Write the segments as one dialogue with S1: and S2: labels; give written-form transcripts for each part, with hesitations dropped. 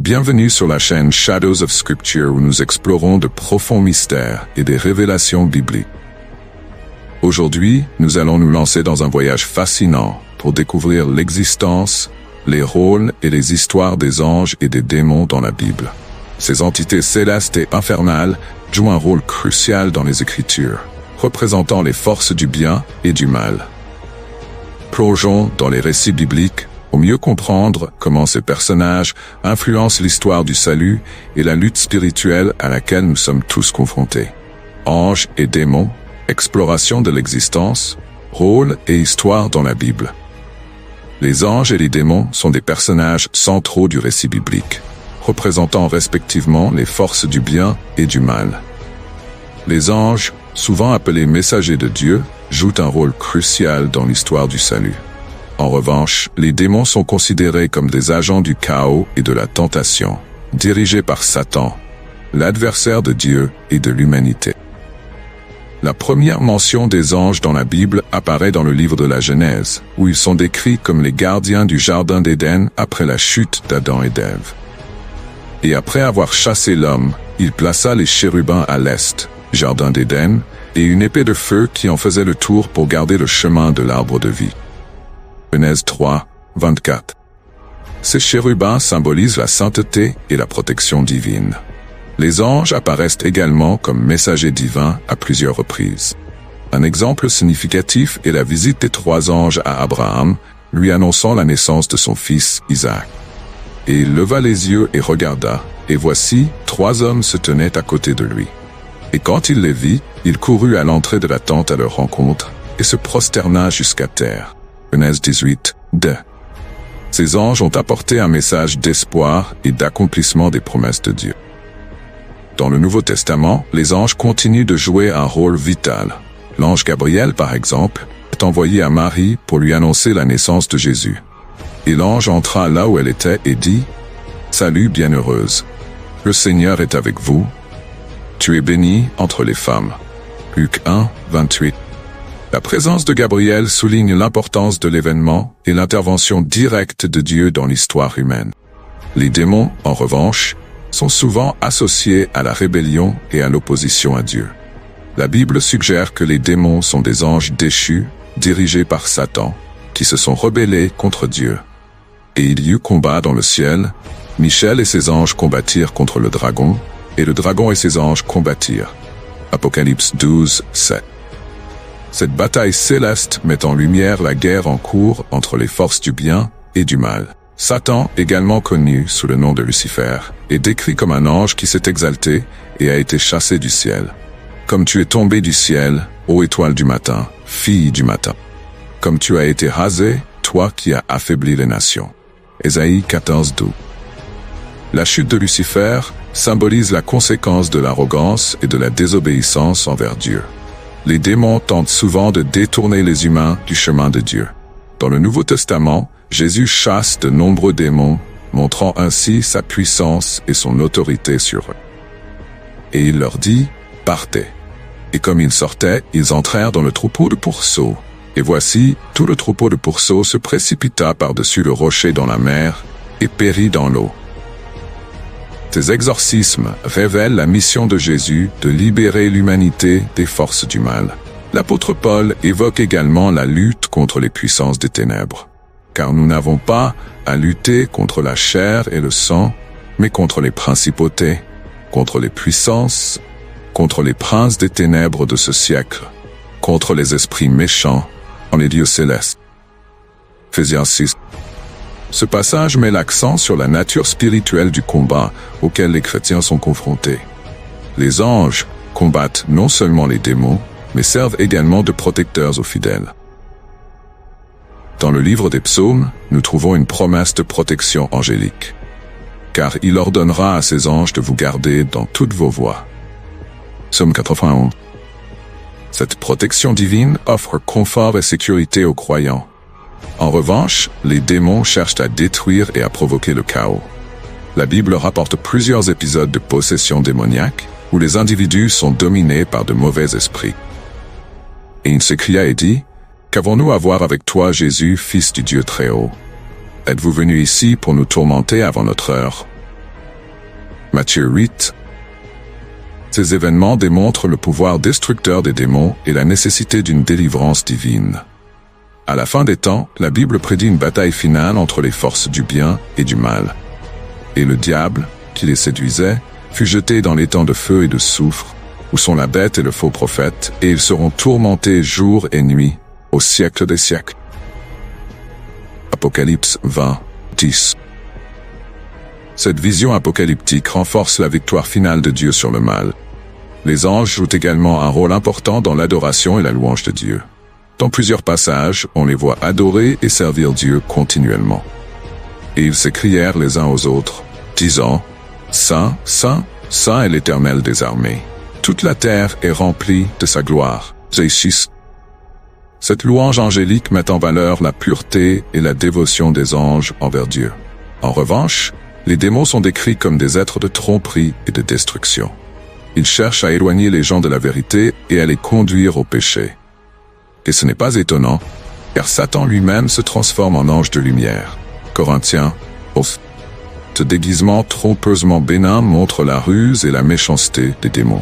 S1: Bienvenue sur la chaîne Shadows of Scripture où nous explorons de profonds mystères et des révélations bibliques. Aujourd'hui, nous allons nous lancer dans un voyage fascinant pour découvrir l'existence, les rôles et les histoires des anges et des démons dans la Bible. Ces entités célestes et infernales jouent un rôle crucial dans les Écritures, représentant les forces du bien et du mal. Plongeons dans les récits bibliques pour mieux comprendre comment ces personnages influencent l'histoire du salut et la lutte spirituelle à laquelle nous sommes tous confrontés. Anges et démons, exploration de l'existence, rôle et histoire dans la Bible. Les anges et les démons sont des personnages centraux du récit biblique, représentant respectivement les forces du bien et du mal. Les anges, souvent appelés messagers de Dieu, jouent un rôle crucial dans l'histoire du salut. En revanche, les démons sont considérés comme des agents du chaos et de la tentation, dirigés par Satan, l'adversaire de Dieu et de l'humanité. La première mention des anges dans la Bible apparaît dans le livre de la Genèse, où ils sont décrits comme les gardiens du jardin d'Éden après la chute d'Adam et d'Ève. Et après avoir chassé l'homme, il plaça les chérubins à l'est, jardin d'Éden, et une épée de feu qui en faisait le tour pour garder le chemin de l'arbre de vie. Genèse 3, 24. Ces chérubins symbolisent la sainteté et la protection divine. Les anges apparaissent également comme messagers divins à plusieurs reprises. Un exemple significatif est la visite des 3 anges à Abraham, lui annonçant la naissance de son fils Isaac. Et il leva les yeux et regarda, et voici, 3 hommes se tenaient à côté de lui. Et quand il les vit, il courut à l'entrée de la tente à leur rencontre, et se prosterna jusqu'à terre. Genèse 18, 2. Ces anges ont apporté un message d'espoir et d'accomplissement des promesses de Dieu. Dans le Nouveau Testament, les anges continuent de jouer un rôle vital. L'ange Gabriel, par exemple, est envoyé à Marie pour lui annoncer la naissance de Jésus. Et l'ange entra là où elle était et dit « Salut bienheureuse, le Seigneur est avec vous. Tu es bénie entre les femmes. » Luc 1, 28. La présence de Gabriel souligne l'importance de l'événement et l'intervention directe de Dieu dans l'histoire humaine. Les démons, en revanche, sont souvent associés à la rébellion et à l'opposition à Dieu. La Bible suggère que les démons sont des anges déchus, dirigés par Satan, qui se sont rebellés contre Dieu. Et il y eut combat dans le ciel, Michel et ses anges combattirent contre le dragon, et le dragon et ses anges combattirent. Apocalypse 12, 7. Cette bataille céleste met en lumière la guerre en cours entre les forces du bien et du mal. Satan, également connu sous le nom de Lucifer, est décrit comme un ange qui s'est exalté et a été chassé du ciel. Comme tu es tombé du ciel, ô étoile du matin, fille du matin. Comme tu as été rasé, toi qui as affaibli les nations. Ésaïe 14, 12. La chute de Lucifer symbolise la conséquence de l'arrogance et de la désobéissance envers Dieu. Les démons tentent souvent de détourner les humains du chemin de Dieu. Dans le Nouveau Testament, Jésus chasse de nombreux démons, montrant ainsi sa puissance et son autorité sur eux. Et il leur dit, « Partez ». Et comme ils sortaient, ils entrèrent dans le troupeau de pourceaux. Et voici, tout le troupeau de pourceaux se précipita par-dessus le rocher dans la mer et périt dans l'eau. Ces exorcismes révèlent la mission de Jésus de libérer l'humanité des forces du mal. L'apôtre Paul évoque également la lutte contre les puissances des ténèbres. Car nous n'avons pas à lutter contre la chair et le sang, mais contre les principautés, contre les puissances, contre les princes des ténèbres de ce siècle, contre les esprits méchants en les lieux célestes. Ephésiens 6. Ce passage met l'accent sur la nature spirituelle du combat auquel les chrétiens sont confrontés. Les anges combattent non seulement les démons, mais servent également de protecteurs aux fidèles. Dans le livre des psaumes, nous trouvons une promesse de protection angélique. Car il ordonnera à ses anges de vous garder dans toutes vos voies. Psaume 91. Cette protection divine offre confort et sécurité aux croyants. En revanche, les démons cherchent à détruire et à provoquer le chaos. La Bible rapporte plusieurs épisodes de possession démoniaque où les individus sont dominés par de mauvais esprits. Et il s'écria et dit, « Qu'avons-nous à voir avec toi, Jésus, fils du Dieu Très-Haut? Êtes-vous venu ici pour nous tourmenter avant notre heure? » Matthieu 8. Ces événements démontrent le pouvoir destructeur des démons et la nécessité d'une délivrance divine. À la fin des temps, la Bible prédit une bataille finale entre les forces du bien et du mal. Et le diable, qui les séduisait, fut jeté dans l'étang de feu et de soufre, où sont la bête et le faux prophète, et ils seront tourmentés jour et nuit, au siècle des siècles. Apocalypse 20, 10. Cette vision apocalyptique renforce la victoire finale de Dieu sur le mal. Les anges jouent également un rôle important dans l'adoration et la louange de Dieu. Dans plusieurs passages, on les voit adorer et servir Dieu continuellement. Et ils s'écrièrent les uns aux autres, disant, « Saint, Saint, Saint est l'Éternel des armées. Toute la terre est remplie de sa gloire. » Cette louange angélique met en valeur la pureté et la dévotion des anges envers Dieu. En revanche, les démons sont décrits comme des êtres de tromperie et de destruction. Ils cherchent à éloigner les gens de la vérité et à les conduire au péché. Et ce n'est pas étonnant, car Satan lui-même se transforme en ange de lumière. Corinthiens 11. Ce déguisement trompeusement bénin montre la ruse et la méchanceté des démons.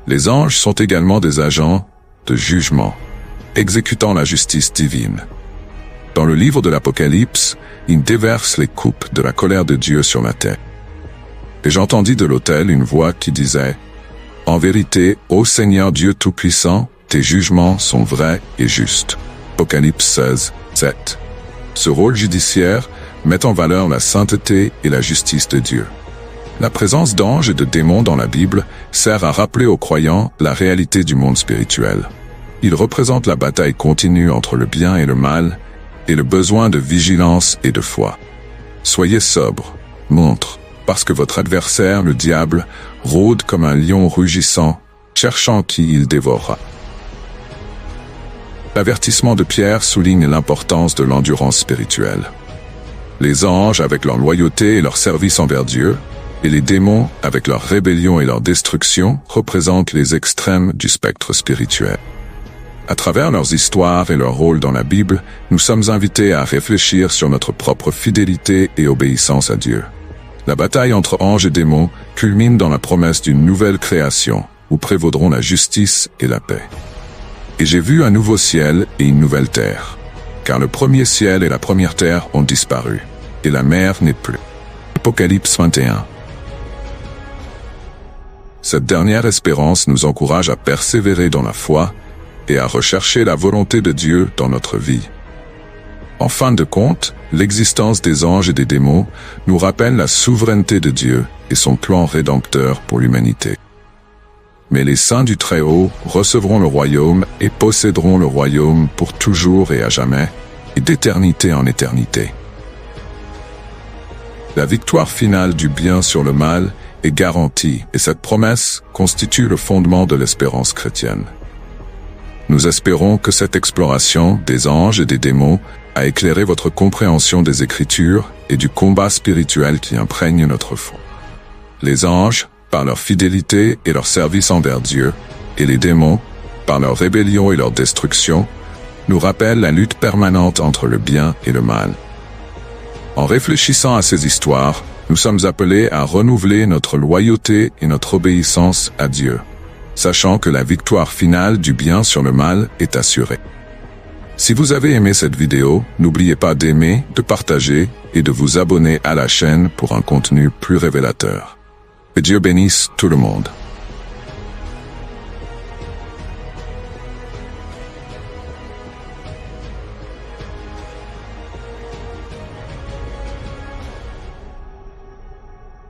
S1: Les anges sont également des agents de jugement, exécutant la justice divine. Dans le livre de l'Apocalypse, ils déversent les coupes de la colère de Dieu sur la terre. Et j'entendis de l'autel une voix qui disait, « En vérité, ô Seigneur Dieu Tout-Puissant, tes jugements sont vrais et justes. » Apocalypse 16, 7. Ce rôle judiciaire met en valeur la sainteté et la justice de Dieu. La présence d'anges et de démons dans la Bible sert à rappeler aux croyants la réalité du monde spirituel. Il représente la bataille continue entre le bien et le mal, et le besoin de vigilance et de foi. Soyez sobres, montre, parce que votre adversaire, le diable, rôde comme un lion rugissant, cherchant qui il dévorera. L'avertissement de Pierre souligne l'importance de l'endurance spirituelle. Les anges, avec leur loyauté et leur service envers Dieu, et les démons, avec leur rébellion et leur destruction, représentent les extrêmes du spectre spirituel. À travers leurs histoires et leur rôle dans la Bible, nous sommes invités à réfléchir sur notre propre fidélité et obéissance à Dieu. La bataille entre anges et démons culmine dans la promesse d'une nouvelle création, où prévaudront la justice et la paix. Et j'ai vu un nouveau ciel et une nouvelle terre, car le premier ciel et la première terre ont disparu, et la mer n'est plus. Apocalypse 21. Cette dernière espérance nous encourage à persévérer dans la foi et à rechercher la volonté de Dieu dans notre vie. En fin de compte, l'existence des anges et des démons nous rappelle la souveraineté de Dieu et son plan rédempteur pour l'humanité. Mais les saints du Très-Haut recevront le royaume et posséderont le royaume pour toujours et à jamais, et d'éternité en éternité. La victoire finale du bien sur le mal est garantie, et cette promesse constitue le fondement de l'espérance chrétienne. Nous espérons que cette exploration des anges et des démons a éclairé votre compréhension des Écritures et du combat spirituel qui imprègne notre foi. Les anges, par leur fidélité et leur service envers Dieu, et les démons, par leur rébellion et leur destruction, nous rappellent la lutte permanente entre le bien et le mal. En réfléchissant à ces histoires, nous sommes appelés à renouveler notre loyauté et notre obéissance à Dieu, sachant que la victoire finale du bien sur le mal est assurée. Si vous avez aimé cette vidéo, n'oubliez pas d'aimer, de partager et de vous abonner à la chaîne pour un contenu plus révélateur. Que Dieu bénisse tout le monde.